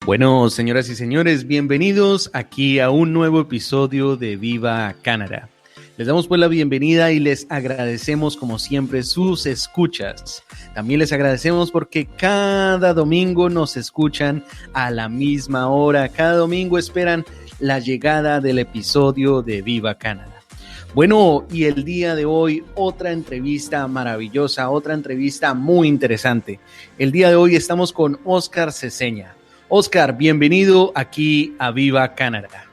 Bueno, señoras y señores, bienvenidos aquí a un nuevo episodio de Viva Canadá. Les damos pues la bienvenida y les agradecemos como siempre sus escuchas. También les agradecemos porque cada domingo nos escuchan a la misma hora. Cada domingo esperan la llegada del episodio de Viva Canadá. Bueno, y el día de hoy otra entrevista maravillosa, otra entrevista muy interesante. El día de hoy estamos con Óscar Ceseña. Óscar, bienvenido aquí a Viva Canadá.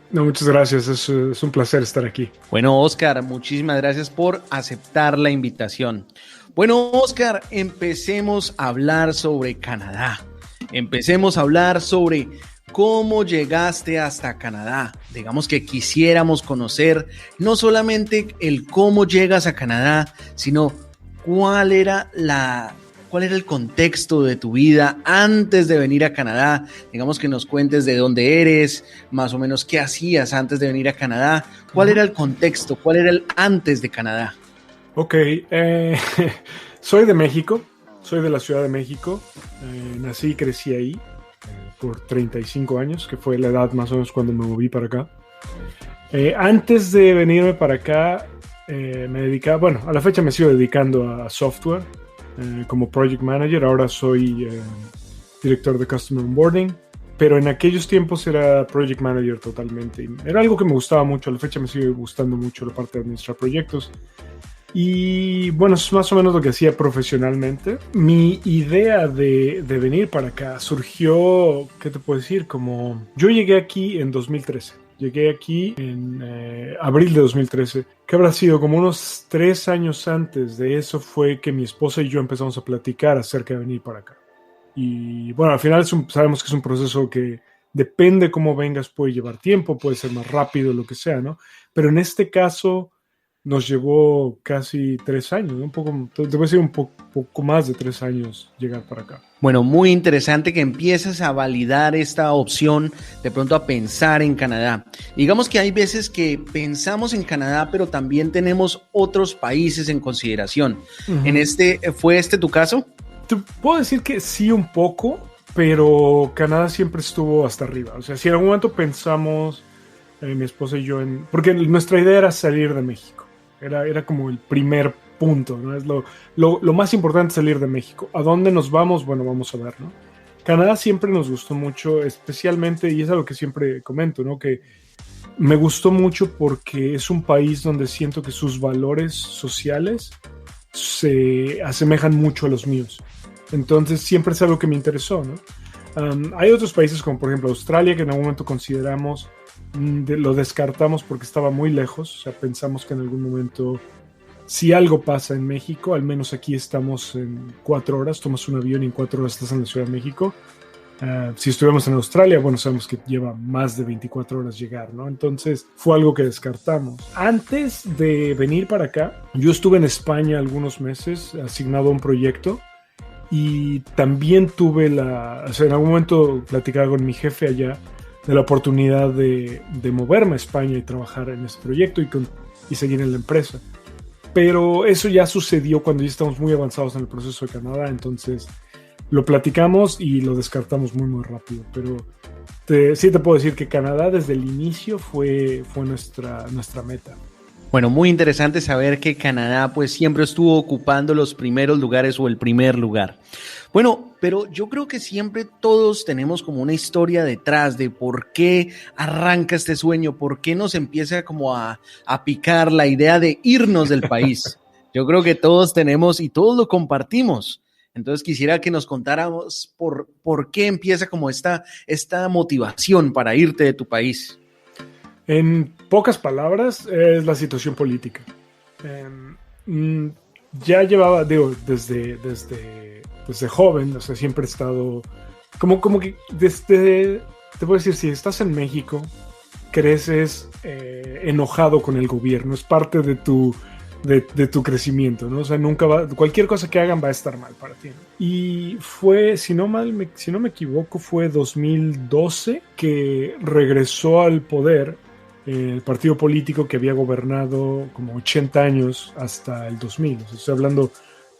No, muchas gracias, es un placer estar aquí. Bueno, Óscar, muchísimas gracias por aceptar la invitación. Bueno, Óscar, empecemos a hablar sobre Canadá. Empecemos a hablar sobre cómo llegaste hasta Canadá. Digamos que quisiéramos conocer no solamente el cómo llegas a Canadá, sino cuál era el contexto de tu vida antes de venir a Canadá. Digamos que nos cuentes de dónde eres, más o menos qué hacías antes de venir a Canadá. ¿Cuál era el contexto? ¿Cuál era el antes de Canadá? Ok, soy de México, soy de la Ciudad de México. Nací y crecí ahí por 35 años, que fue la edad más o menos cuando me moví para acá. Antes de venirme para acá, me dedicaba, bueno, a la fecha me sigo dedicando a software. Como Project Manager, ahora soy director de Customer Onboarding, pero en aquellos tiempos era Project Manager totalmente. Era algo que me gustaba mucho, a la fecha me sigue gustando mucho la parte de administrar proyectos. Y bueno, es más o menos lo que hacía profesionalmente. Mi idea de venir para acá surgió, ¿qué te puedo decir? Como yo llegué aquí en 2013. Llegué aquí en abril de 2013, que habrá sido como unos 3 años antes de eso fue que mi esposa y yo empezamos a platicar acerca de venir para acá. Y bueno, al final sabemos que es un proceso que depende cómo vengas, puede llevar tiempo, puede ser más rápido, lo que sea, ¿no? Pero en este caso nos llevó casi 3 años, ¿no? Debe decir un poco más de 3 años llegar para acá. Bueno, muy interesante que empieces a validar esta opción, de pronto a pensar en Canadá. Digamos que hay veces que pensamos en Canadá, pero también tenemos otros países en consideración. Uh-huh. ¿Fue este tu caso? Te puedo decir que sí un poco, pero Canadá siempre estuvo hasta arriba. O sea, si en algún momento pensamos, mi esposa y yo, porque nuestra idea era salir de México. Era como el primer punto, ¿no? Es lo más importante, salir de México. ¿A dónde nos vamos? Bueno, vamos a ver, ¿no? Canadá siempre nos gustó mucho, especialmente, y es algo que siempre comento, ¿no? Que me gustó mucho porque es un país donde siento que sus valores sociales se asemejan mucho a los míos. Entonces siempre es algo que me interesó, ¿no? Hay otros países como por ejemplo Australia que en algún momento consideramos, lo descartamos porque estaba muy lejos. O sea, pensamos que en algún momento, si algo pasa en México, al menos aquí estamos en 4 horas, tomas un avión y en 4 horas estás en la Ciudad de México. Si estuviéramos en Australia, bueno, sabemos que lleva más de 24 horas llegar, ¿no? Entonces fue algo que descartamos. Antes de venir para acá, yo estuve en España algunos meses asignado a un proyecto y también tuve o sea, en algún momento platicaba con mi jefe allá de la oportunidad de moverme a España y trabajar en ese proyecto y seguir en la empresa. Pero eso ya sucedió cuando ya estamos muy avanzados en el proceso de Canadá, entonces lo platicamos y lo descartamos muy muy rápido. Pero sí te puedo decir que Canadá desde el inicio fue nuestra meta. Bueno, muy interesante saber que Canadá pues siempre estuvo ocupando los primeros lugares o el primer lugar. Bueno, pero yo creo que siempre todos tenemos como una historia detrás de por qué arranca este sueño, por qué nos empieza como a picar la idea de irnos del país. Yo creo que todos tenemos y todos lo compartimos. Entonces quisiera que nos contáramos por qué empieza como esta motivación para irte de tu país. En pocas palabras, es la situación política. Ya llevaba, desde joven, o sea, siempre he estado como que te puedo decir, si estás en México, creces enojado con el gobierno, es parte de tu crecimiento, ¿no? O sea, cualquier cosa que hagan va a estar mal para ti, ¿no? Y fue, si no me equivoco, fue 2012 que regresó al poder el partido político que había gobernado como 80 años hasta el 2000. O sea, estoy hablando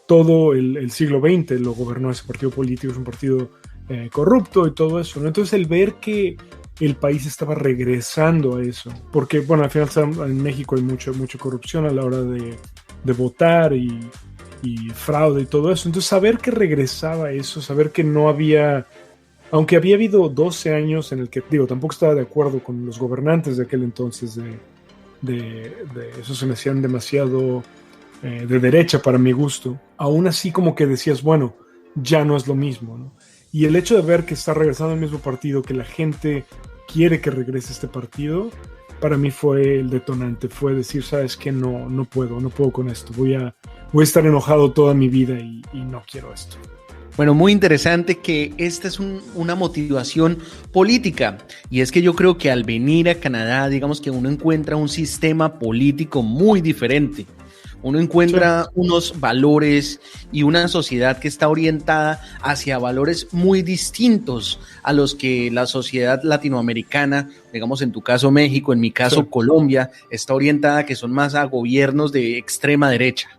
todo el siglo XX lo gobernó ese partido político. Es un partido corrupto y todo eso, ¿no? Entonces el ver que el país estaba regresando a eso, porque bueno, al final en México hay mucha corrupción a la hora de votar y fraude y todo eso, entonces saber que regresaba eso, saber que no había, aunque había habido 12 años en el que, digo, tampoco estaba de acuerdo con los gobernantes de aquel entonces, de eso se me hacían demasiado de derecha para mi gusto, aún así como que decías, bueno, ya no es lo mismo, ¿no? Y el hecho de ver que está regresando el mismo partido, que la gente quiere que regrese este partido, para mí fue el detonante, fue decir, sabes que no puedo con esto, voy a estar enojado toda mi vida y no quiero esto. Bueno, muy interesante que esta es una motivación política, y es que yo creo que al venir a Canadá, digamos que uno encuentra un sistema político muy diferente. Uno encuentra unos valores y una sociedad que está orientada hacia valores muy distintos a los que la sociedad latinoamericana, digamos en tu caso México, en mi caso Colombia, está orientada, que son más a gobiernos de extrema derecha.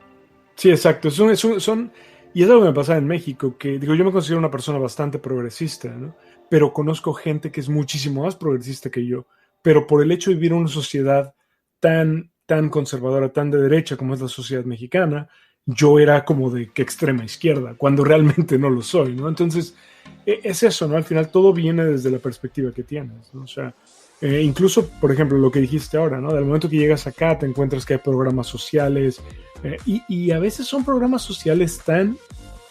Sí, exacto. Y es algo que me pasa en México, que digo, yo me considero una persona bastante progresista, ¿no? Pero conozco gente que es muchísimo más progresista que yo, pero por el hecho de vivir en una sociedad tan conservadora, tan de derecha como es la sociedad mexicana, yo era como de que extrema izquierda, cuando realmente no lo soy, ¿no? Entonces, es eso, ¿no? Al final todo viene desde la perspectiva que tienes, ¿no? O sea, incluso, por ejemplo, lo que dijiste ahora, ¿no? Del momento que llegas acá te encuentras que hay programas sociales, y a veces son programas sociales tan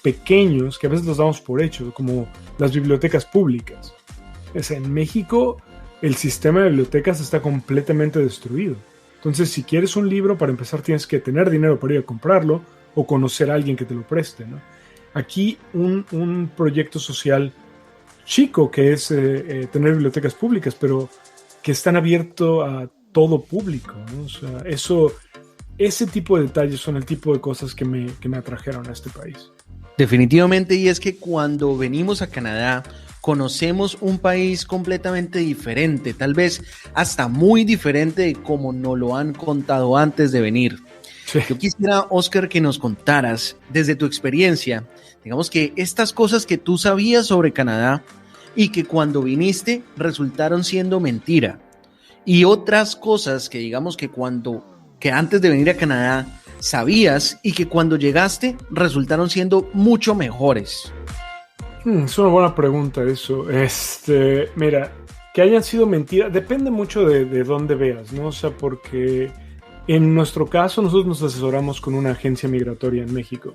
pequeños que a veces los damos por hecho, como las bibliotecas públicas. En México el sistema de bibliotecas está completamente destruido. Entonces, si quieres un libro, para empezar tienes que tener dinero para ir a comprarlo o conocer a alguien que te lo preste, ¿no? Aquí un proyecto social chico que es tener bibliotecas públicas, pero que están abiertos a todo público, ¿no? O sea, ese tipo de detalles son el tipo de cosas que me atrajeron a este país. Definitivamente, y es que cuando venimos a Canadá conocemos un país completamente diferente, tal vez hasta muy diferente de como nos lo han contado antes de venir. Sí. Yo quisiera, Oscar, que nos contaras desde tu experiencia, digamos que estas cosas que tú sabías sobre Canadá y que cuando viniste resultaron siendo mentira, y otras cosas que digamos que antes de venir a Canadá sabías y que cuando llegaste resultaron siendo mucho mejores. Es una buena pregunta eso. Mira, que hayan sido mentiras, depende mucho de dónde veas, ¿no? O sea, porque en nuestro caso nosotros nos asesoramos con una agencia migratoria en México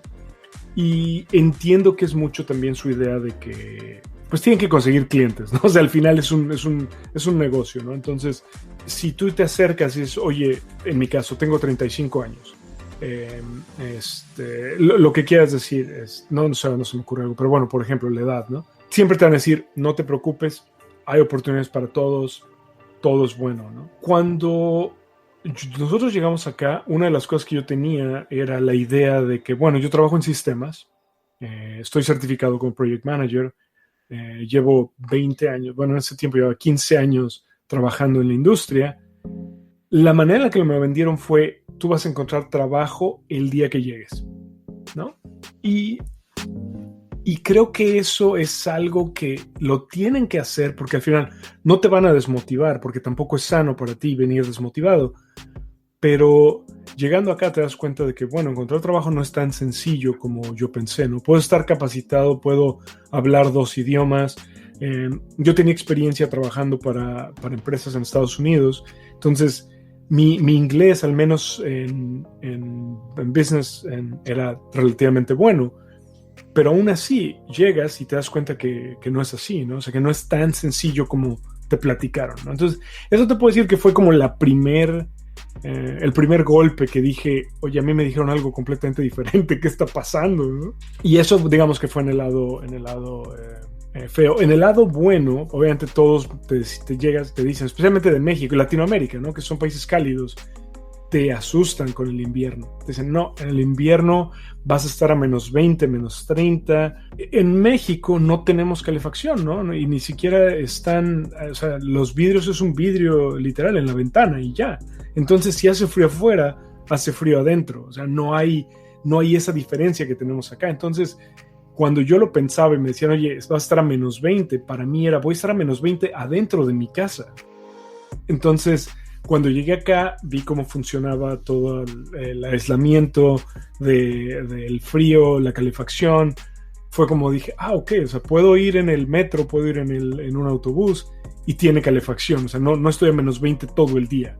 y entiendo que es mucho también su idea de que pues tienen que conseguir clientes, ¿no? O sea, al final es un negocio, ¿no? Entonces, si tú te acercas y dices, oye, en mi caso tengo 35 años, lo que quieras decir es, no se me ocurre algo, pero bueno, por ejemplo, la edad, ¿no? Siempre te van a decir, no te preocupes, hay oportunidades para todos, todo es bueno, ¿no? Cuando nosotros llegamos acá, una de las cosas que yo tenía era la idea de que, bueno, yo trabajo en sistemas, estoy certificado como Project Manager, llevo 20 años, bueno, en ese tiempo llevaba 15 años trabajando en la industria. La manera en la que me vendieron fue, tú vas a encontrar trabajo el día que llegues, ¿no? Y creo que eso es algo que lo tienen que hacer porque al final no te van a desmotivar, porque tampoco es sano para ti venir desmotivado. Pero llegando acá te das cuenta de que, bueno, encontrar trabajo no es tan sencillo como yo pensé, ¿no? Puedo estar capacitado, puedo hablar 2 idiomas. Yo tenía experiencia trabajando para empresas en Estados Unidos, entonces mi inglés, al menos en business, era relativamente bueno, pero aún así llegas y te das cuenta que no es así, ¿no? O sea, que no es tan sencillo como te platicaron, ¿no? Entonces, eso te puedo decir que fue como el primer golpe que dije, oye, a mí me dijeron algo completamente diferente, ¿qué está pasando, no? Y eso, digamos que fue en el lado feo. En el lado bueno, obviamente todos te dicen, especialmente de México y Latinoamérica, ¿no? Que son países cálidos, te asustan con el invierno. Te dicen, no, en el invierno vas a estar a menos 20, menos 30. En México no tenemos calefacción, ¿no? Y ni siquiera están, o sea, los vidrios es un vidrio literal en la ventana y ya. Entonces, si hace frío afuera, hace frío adentro. O sea, no hay esa diferencia que tenemos acá. Entonces, cuando yo lo pensaba y me decían, oye, va a estar a menos 20, para mí era, voy a estar a menos 20 adentro de mi casa. Entonces, cuando llegué acá, vi cómo funcionaba todo el aislamiento del frío, la calefacción. Fue como dije, ok, o sea, puedo ir en el metro, puedo ir en un autobús y tiene calefacción, o sea, no estoy a menos 20 todo el día.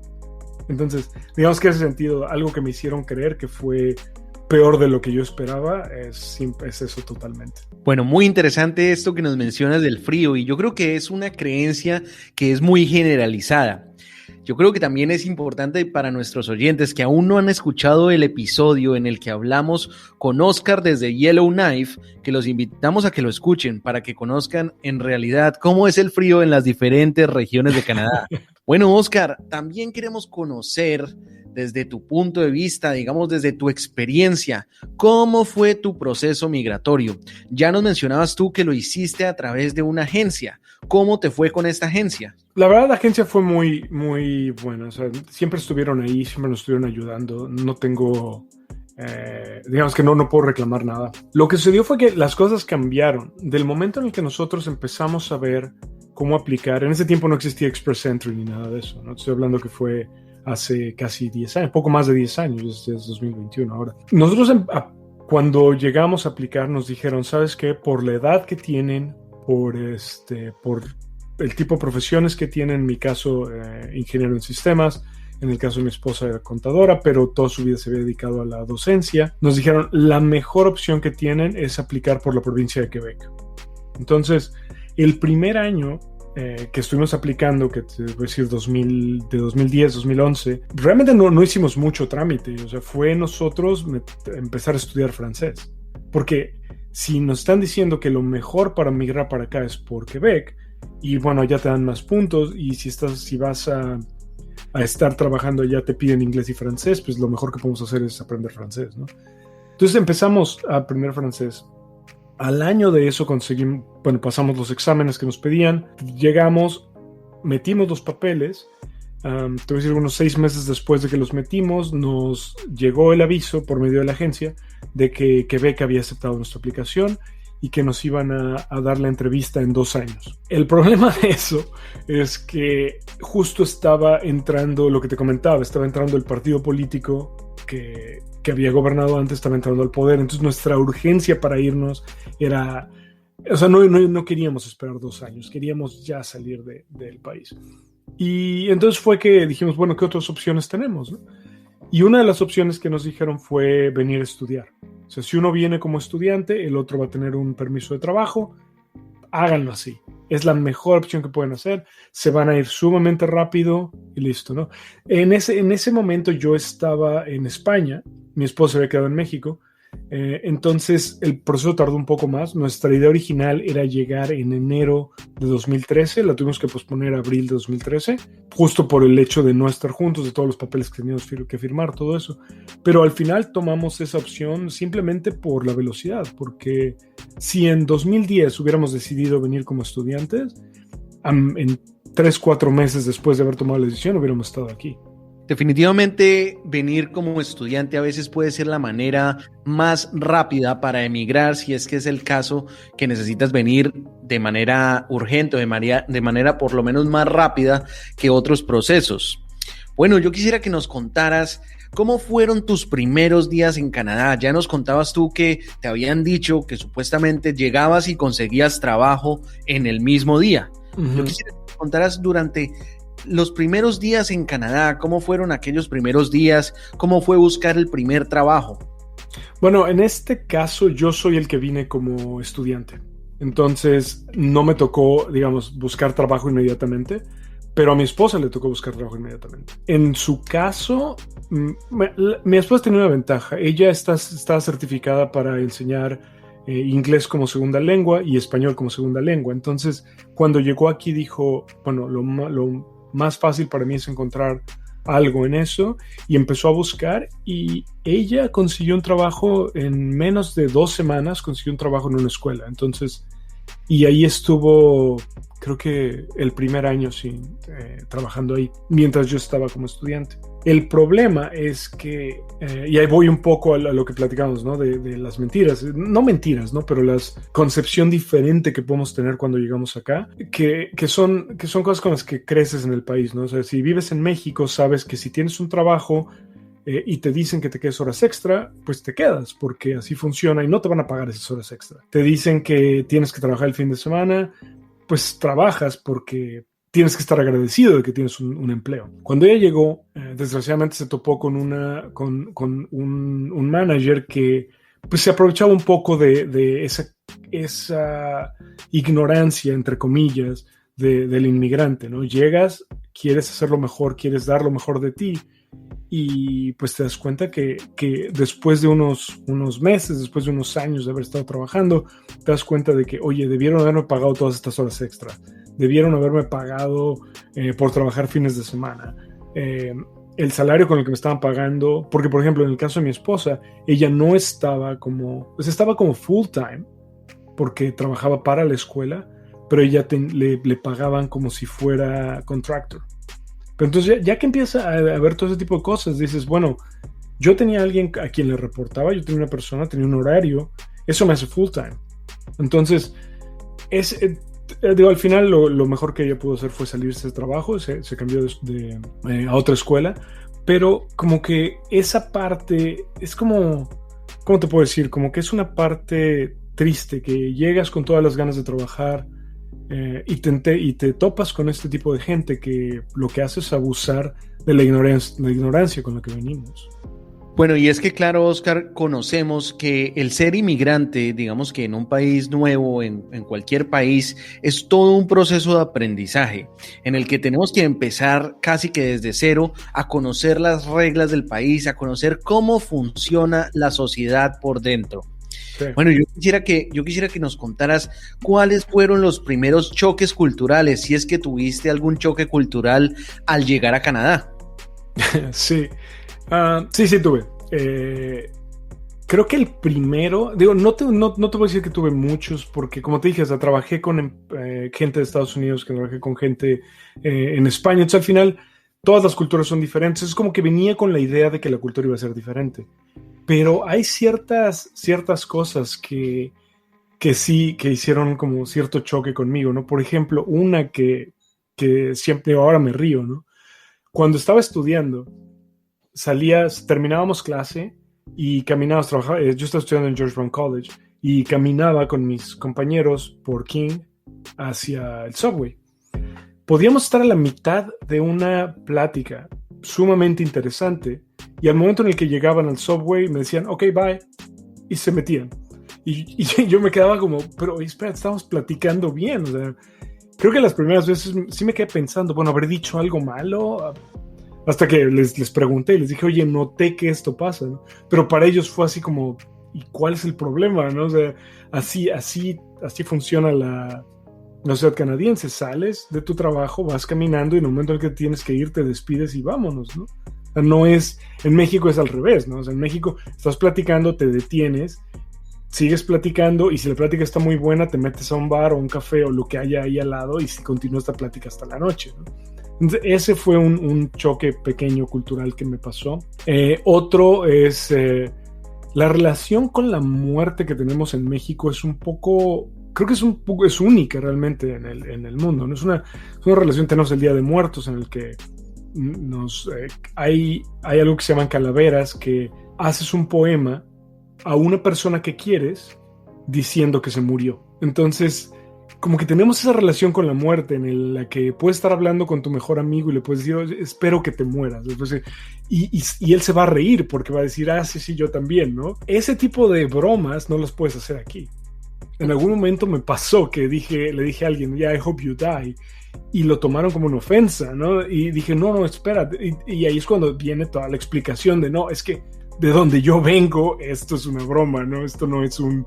Entonces, digamos que en ese sentido, algo que me hicieron creer que fue peor de lo que yo esperaba, es eso totalmente. Bueno, muy interesante esto que nos mencionas del frío, y yo creo que es una creencia que es muy generalizada. Yo creo que también es importante para nuestros oyentes que aún no han escuchado el episodio en el que hablamos con Oscar desde Yellowknife, que los invitamos a que lo escuchen para que conozcan en realidad cómo es el frío en las diferentes regiones de Canadá. Bueno, Oscar, también queremos conocer desde tu punto de vista, digamos desde tu experiencia, ¿cómo fue tu proceso migratorio? Ya nos mencionabas tú que lo hiciste a través de una agencia. ¿Cómo te fue con esta agencia? La verdad, la agencia fue muy, muy buena. O sea, siempre estuvieron ahí, siempre nos estuvieron ayudando. No tengo, digamos que no puedo reclamar nada. Lo que sucedió fue que las cosas cambiaron. Del momento en el que nosotros empezamos a ver cómo aplicar, en ese tiempo no existía Express Entry ni nada de eso, ¿no? Estoy hablando que fue hace casi 10 años, poco más de 10 años, es 2021 ahora. Nosotros cuando llegamos a aplicar nos dijeron, ¿sabes qué? Por la edad que tienen, por el tipo de profesiones que tienen, en mi caso ingeniero en sistemas, en el caso de mi esposa era contadora, pero toda su vida se había dedicado a la docencia, nos dijeron, la mejor opción que tienen es aplicar por la provincia de Quebec. Entonces, el primer año que estuvimos aplicando, que te voy a decir de 2010, 2011, realmente no hicimos mucho trámite, o sea, fue nosotros empezar a estudiar francés, porque si nos están diciendo que lo mejor para migrar para acá es por Quebec, y bueno, allá te dan más puntos, y si vas a estar trabajando allá te piden inglés y francés, pues lo mejor que podemos hacer es aprender francés, ¿no? Entonces empezamos a aprender francés. Al año de eso pasamos los exámenes que nos pedían, llegamos, metimos los papeles, te voy a decir unos 6 meses después de que los metimos, nos llegó el aviso por medio de la agencia de que Quebec había aceptado nuestra aplicación y que nos iban a dar la entrevista en 2 años. El problema de eso es que justo estaba entrando, lo que te comentaba, estaba entrando el partido político que había gobernado antes, estaba entrando al poder, entonces nuestra urgencia para irnos era, o sea, no queríamos esperar 2 años, queríamos ya salir del país. Y entonces fue que dijimos, bueno, ¿qué otras opciones tenemos, no? Y una de las opciones que nos dijeron fue venir a estudiar. O sea, si uno viene como estudiante, el otro va a tener un permiso de trabajo, háganlo así. Es la mejor opción que pueden hacer. Se van a ir sumamente rápido y listo, ¿no? En ese momento yo estaba en España, mi esposa había quedado en México, entonces el proceso tardó un poco más. Nuestra idea original era llegar en enero de 2013, la tuvimos que posponer a abril de 2013, justo por el hecho de no estar juntos, de todos los papeles que teníamos que firmar, todo eso. Pero al final tomamos esa opción simplemente por la velocidad, porque si en 2010 hubiéramos decidido venir como estudiantes, en 3-4 meses después de haber tomado la decisión hubiéramos estado aquí. Definitivamente venir como estudiante a veces puede ser la manera más rápida para emigrar, si es que es el caso que necesitas venir de manera urgente o de manera por lo menos más rápida que otros procesos. Bueno, yo quisiera que nos contaras cómo fueron tus primeros días en Canadá. Ya nos contabas tú que te habían dicho que supuestamente llegabas y conseguías trabajo en el mismo día. Uh-huh. Yo quisiera que nos contaras durante los primeros días en Canadá, ¿cómo fueron aquellos primeros días? ¿Cómo fue buscar el primer trabajo? Bueno, en este caso yo soy el que vine como estudiante. Entonces no me tocó, digamos, buscar trabajo inmediatamente, pero a mi esposa le tocó buscar trabajo inmediatamente. En su caso, mi esposa tenía una ventaja. Ella está certificada para enseñar inglés como segunda lengua y español como segunda lengua. Entonces, cuando llegó aquí dijo, bueno, lo más fácil para mí es encontrar algo en eso, y empezó a buscar, y ella consiguió un trabajo en menos de 2 semanas, consiguió un trabajo en una escuela. Entonces, y ahí estuvo, creo que el primer año trabajando ahí, mientras yo estaba como estudiante. El problema es que, y ahí voy un poco a lo que platicamos, ¿no? De las mentiras, no mentiras, ¿no? Pero la concepción diferente que podemos tener cuando llegamos acá, que son cosas con las que creces en el país, ¿no? O sea, si vives en México, sabes que si tienes un trabajo y te dicen que te quedes horas extra, pues te quedas, porque así funciona y no te van a pagar esas horas extra. Te dicen que tienes que trabajar el fin de semana, pues trabajas porque tienes que estar agradecido de que tienes un empleo. Cuando ella llegó, desgraciadamente se topó con un manager que pues se aprovechaba un poco de esa ignorancia, entre comillas, del inmigrante, ¿no? Llegas, quieres hacerlo mejor, quieres dar lo mejor de ti, y pues te das cuenta que después de unos meses, después de unos años de haber estado trabajando, te das cuenta de que, oye, debieron haberme pagado todas estas horas extra, debieron haberme pagado por trabajar fines de semana, el salario con el que me estaban pagando, porque por ejemplo en el caso de mi esposa, ella no estaba como, pues estaba como full time, porque trabajaba para la escuela, pero ella le pagaban como si fuera contractor. Pero entonces ya que empieza a ver todo ese tipo de cosas, dices, bueno, yo tenía a alguien a quien le reportaba, yo tenía una persona, tenía un horario, eso me hace full time. Entonces, al final lo mejor que ella pudo hacer fue salirse de trabajo, se cambió a otra escuela, pero como que esa parte es como, ¿cómo te puedo decir? Como que es una parte triste, que llegas con todas las ganas de trabajar, y te topas con este tipo de gente que lo que hace es abusar de la ignorancia con la que venimos. Bueno, y es que claro, Oscar, conocemos que el ser inmigrante, digamos que en un país nuevo, en cualquier país, es todo un proceso de aprendizaje en el que tenemos que empezar casi que desde cero a conocer las reglas del país, a conocer cómo funciona la sociedad por dentro. Sí. Bueno, yo quisiera que nos contaras cuáles fueron los primeros choques culturales, si es que tuviste algún choque cultural al llegar a Canadá. Sí, sí tuve. Creo que el primero, digo, no te voy a decir que tuve muchos, porque como te dije, o sea, trabajé con gente de Estados Unidos, que trabajé con gente en España, entonces al final todas las culturas son diferentes, es como que venía con la idea de que la cultura iba a ser diferente. Pero hay ciertas cosas que sí, que hicieron como cierto choque conmigo, ¿no? Por ejemplo, una que siempre ahora me río, ¿no? Cuando estaba estudiando, terminábamos clase y caminábamos, trabajaba, yo estaba estudiando en George Brown College y caminaba con mis compañeros por King hacia el subway. Podíamos estar a la mitad de una plática sumamente interesante y al momento en el que llegaban al subway me decían, ok, bye, y se metían. Y yo me quedaba como, pero espera, estamos platicando bien. O sea, creo que las primeras veces sí me quedé pensando, bueno, ¿habré dicho algo malo? Hasta que les pregunté y les dije, oye, noté que esto pasa, ¿no? Pero para ellos fue así como, ¿y cuál es el problema? ¿No? O sea, así funciona la sociedad canadiense. Sales de tu trabajo, vas caminando y en el momento en el que tienes que ir te despides y vámonos, ¿no? O sea, no es, en México es al revés, ¿no? O sea, en México estás platicando, te detienes, sigues platicando y si la plática está muy buena te metes a un bar o un café o lo que haya ahí al lado y si continúa esta plática hasta la noche, ¿no? Entonces, ese fue un choque pequeño cultural que me pasó. Otro es la relación con la muerte que tenemos en México es un poco, creo que es única realmente en el mundo, ¿no? Es una relación, tenemos el Día de Muertos en el que hay algo que se llaman calaveras, que haces un poema a una persona que quieres diciendo que se murió. Entonces, como que tenemos esa relación con la muerte en la que puedes estar hablando con tu mejor amigo y le puedes decir, espero que te mueras. Entonces, y él se va a reír porque va a decir, sí, yo también, ¿no? Ese tipo de bromas no las puedes hacer aquí. En algún momento me pasó que le dije a alguien, I hope you die, y lo tomaron como una ofensa, ¿no? Y dije, no, espera, y ahí es cuando viene toda la explicación de, no, es que de donde yo vengo, esto es una broma, ¿no? Esto no es un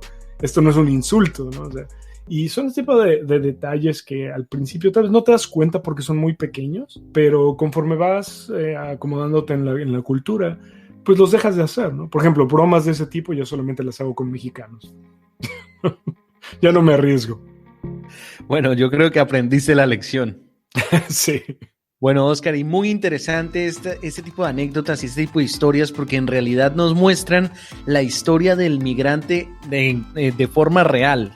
insulto, ¿no? O sea, y son ese tipo de detalles que al principio tal vez no te das cuenta porque son muy pequeños, pero conforme vas acomodándote en la cultura, pues los dejas de hacer, ¿no? Por ejemplo, bromas de ese tipo yo solamente las hago con mexicanos. Ya no me arriesgo. Bueno, yo creo que aprendiste la lección. Sí. Bueno, Oscar, y muy interesante este tipo de anécdotas y este tipo de historias, porque en realidad nos muestran la historia del migrante de forma real.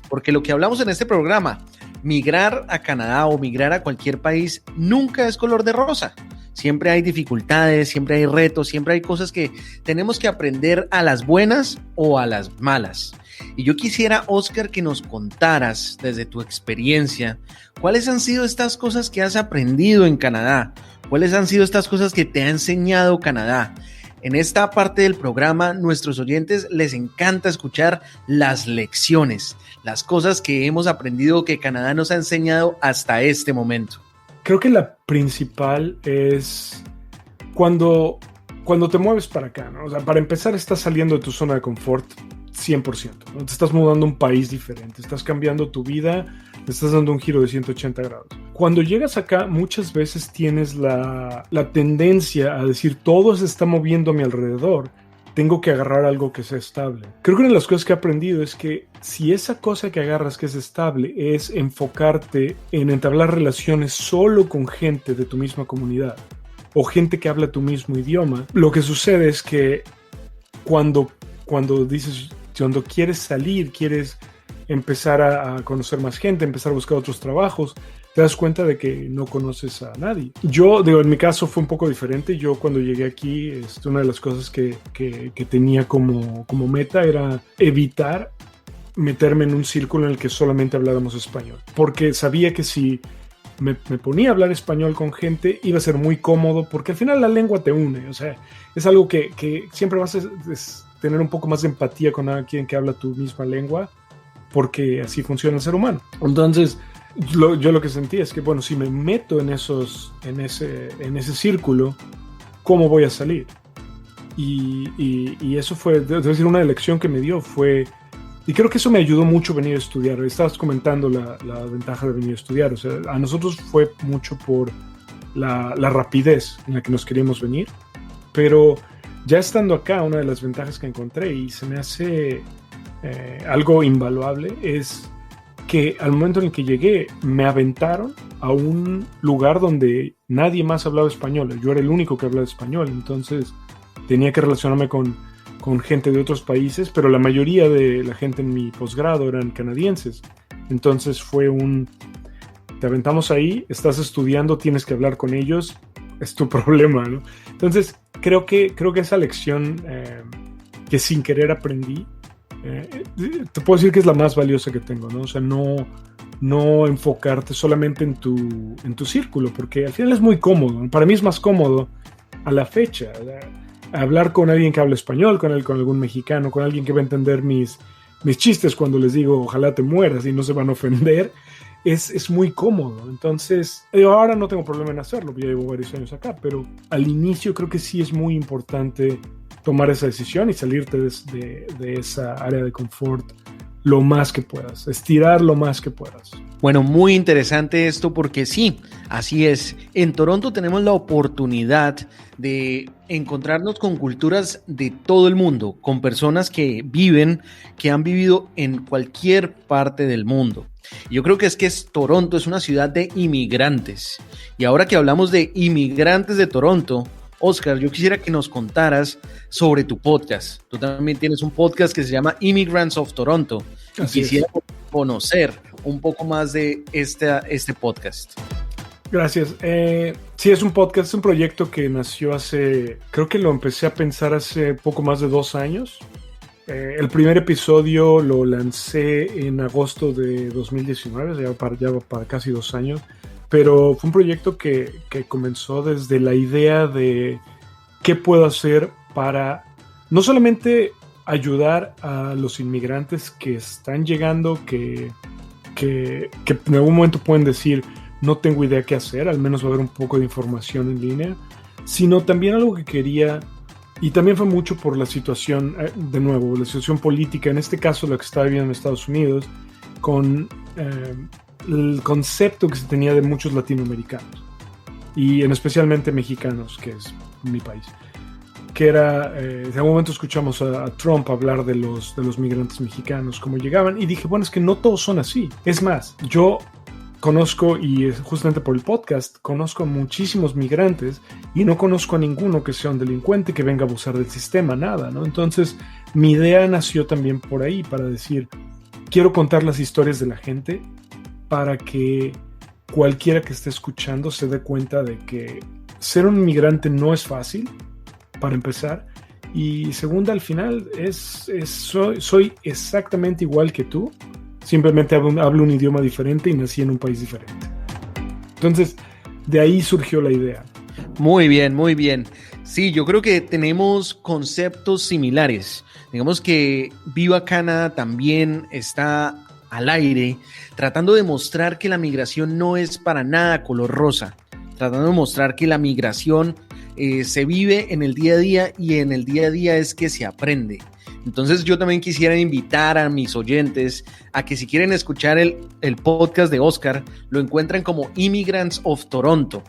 Porque lo que hablamos en este programa, migrar a Canadá o migrar a cualquier país nunca es color de rosa. Siempre hay dificultades, siempre hay retos, siempre hay cosas que tenemos que aprender a las buenas o a las malas. Y yo quisiera, Oscar, que nos contaras desde tu experiencia, ¿cuáles han sido estas cosas que has aprendido en Canadá? ¿Cuáles han sido estas cosas que te ha enseñado Canadá? En esta parte del programa, nuestros oyentes les encanta escuchar las lecciones, las cosas que hemos aprendido que Canadá nos ha enseñado hasta este momento. Creo que la principal es cuando te mueves para acá, ¿no? O sea, para empezar, estás saliendo de tu zona de confort 100%, ¿no? Te estás mudando a un país diferente, estás cambiando tu vida, te estás dando un giro de 180 grados. Cuando llegas acá, muchas veces tienes la tendencia a decir, todo se está moviendo a mi alrededor, tengo que agarrar algo que sea estable. Creo que una de las cosas que he aprendido es que si esa cosa que agarras que es estable es enfocarte en entablar relaciones solo con gente de tu misma comunidad o gente que habla tu mismo idioma, lo que sucede es que cuando quieres salir, quieres empezar a conocer más gente, empezar a buscar otros trabajos, te das cuenta de que no conoces a nadie. Yo, en mi caso fue un poco diferente. Yo cuando llegué aquí, una de las cosas que tenía como meta era evitar meterme en un círculo en el que solamente habláramos español. Porque sabía que si me ponía a hablar español con gente, iba a ser muy cómodo, porque al final la lengua te une. O sea, es algo que siempre vas a tener un poco más de empatía con alguien que habla tu misma lengua, porque así funciona el ser humano. Entonces, yo lo que sentía es que, bueno, si me meto en ese círculo, ¿cómo voy a salir? Y eso fue, debo decir, una elección que me dio fue, y creo que eso me ayudó mucho venir a estudiar. Estabas comentando la ventaja de venir a estudiar. O sea, a nosotros fue mucho por la rapidez en la que nos queríamos venir, pero ya estando acá, una de las ventajas que encontré, y se me hace algo invaluable, es que al momento en el que llegué me aventaron a un lugar donde nadie más hablaba español. Yo era el único que hablaba español, entonces tenía que relacionarme con gente de otros países, pero la mayoría de la gente en mi posgrado eran canadienses. Entonces fue te aventamos ahí, estás estudiando, tienes que hablar con ellos, es tu problema, ¿no? Entonces creo que esa lección que sin querer aprendí, te puedo decir que es la más valiosa que tengo, ¿no? O sea, no enfocarte solamente en tu círculo, porque al final es muy cómodo. Para mí es más cómodo a la fecha hablar con alguien que habla español, con algún mexicano, con alguien que va a entender mis chistes cuando les digo ojalá te mueras y no se van a ofender. Es muy cómodo. Entonces, ahora no tengo problema en hacerlo, ya llevo varios años acá, pero al inicio creo que sí es muy importante tomar esa decisión y salirte de esa área de confort lo más que puedas, estirar lo más que puedas. Bueno, muy interesante esto porque sí, así es. En Toronto tenemos la oportunidad de encontrarnos con culturas de todo el mundo, con personas que han vivido en cualquier parte del mundo. Yo creo que Toronto es una ciudad de inmigrantes. Y ahora que hablamos de inmigrantes de Toronto, Oscar, yo quisiera que nos contaras sobre tu podcast. Tú también tienes un podcast que se llama Immigrants of Toronto. Y quisiera conocer un poco más de este podcast. Gracias. Sí, es un podcast, es un proyecto que nació creo que lo empecé a pensar hace poco más de 2 años. El primer episodio lo lancé en agosto de 2019, ya va para casi 2 años. Pero fue un proyecto que comenzó desde la idea de qué puedo hacer para no solamente ayudar a los inmigrantes que están llegando, que en algún momento pueden decir no tengo idea qué hacer, al menos va a haber un poco de información en línea, sino también algo que quería, y también fue mucho por la situación, de nuevo, la situación política, en este caso la que estaba viviendo en Estados Unidos, con el concepto que se tenía de muchos latinoamericanos y especialmente mexicanos, que es mi país, que era, en algún momento escuchamos a Trump hablar de los migrantes mexicanos, cómo llegaban, y dije, bueno, es que no todos son así. Es más, yo conozco, y justamente por el podcast, conozco a muchísimos migrantes y no conozco a ninguno que sea un delincuente que venga a abusar del sistema, nada, ¿no? Entonces, mi idea nació también por ahí, para decir, quiero contar las historias de la gente para que cualquiera que esté escuchando se dé cuenta de que ser un migrante no es fácil, para empezar, y segunda, al final, soy exactamente igual que tú, simplemente hablo un idioma diferente y nací en un país diferente. Entonces, de ahí surgió la idea. Muy bien, muy bien. Sí, yo creo que tenemos conceptos similares. Digamos que Viva Canadá también está al aire, tratando de mostrar que la migración no es para nada color rosa, tratando de mostrar que la migración se vive en el día a día, y en el día a día es que se aprende. Entonces yo también quisiera invitar a mis oyentes a que si quieren escuchar el podcast de Oscar, lo encuentran como Immigrants of Toronto.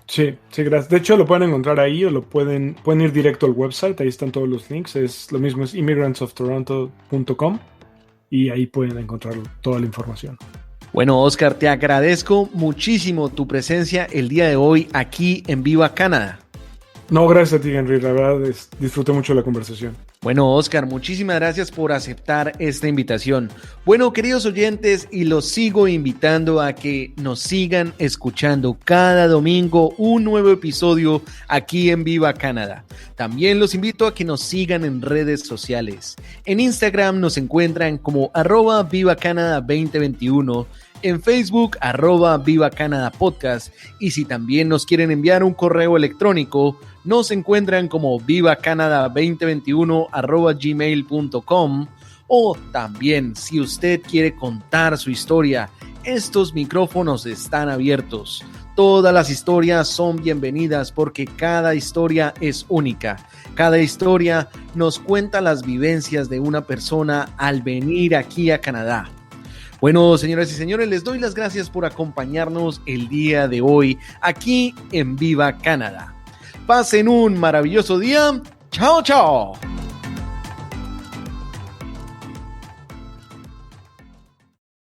Sí, gracias. De hecho, lo pueden encontrar ahí, o pueden ir directo al website, ahí están todos los links. Es lo mismo, es immigrantsoftoronto.com, y ahí pueden encontrar toda la información. Bueno, Oscar, te agradezco muchísimo tu presencia el día de hoy aquí en Viva Canadá. No, gracias a ti, Henry. La verdad, disfruté mucho la conversación. Bueno, Oscar, muchísimas gracias por aceptar esta invitación. Bueno, queridos oyentes, y los sigo invitando a que nos sigan escuchando cada domingo un nuevo episodio aquí en Viva Canadá. También los invito a que nos sigan en redes sociales. En Instagram nos encuentran como @VivaCanada2021, en Facebook @VivaCanadaPodcast, y si también nos quieren enviar un correo electrónico, nos encuentran como vivacanada2021@gmail.com, o también si usted quiere contar su historia, estos micrófonos están abiertos. Todas las historias son bienvenidas porque cada historia es única. Cada historia nos cuenta las vivencias de una persona al venir aquí a Canadá. Bueno, señoras y señores, les doy las gracias por acompañarnos el día de hoy aquí en Viva Canadá. Pasen un maravilloso día. ¡Chao, chao!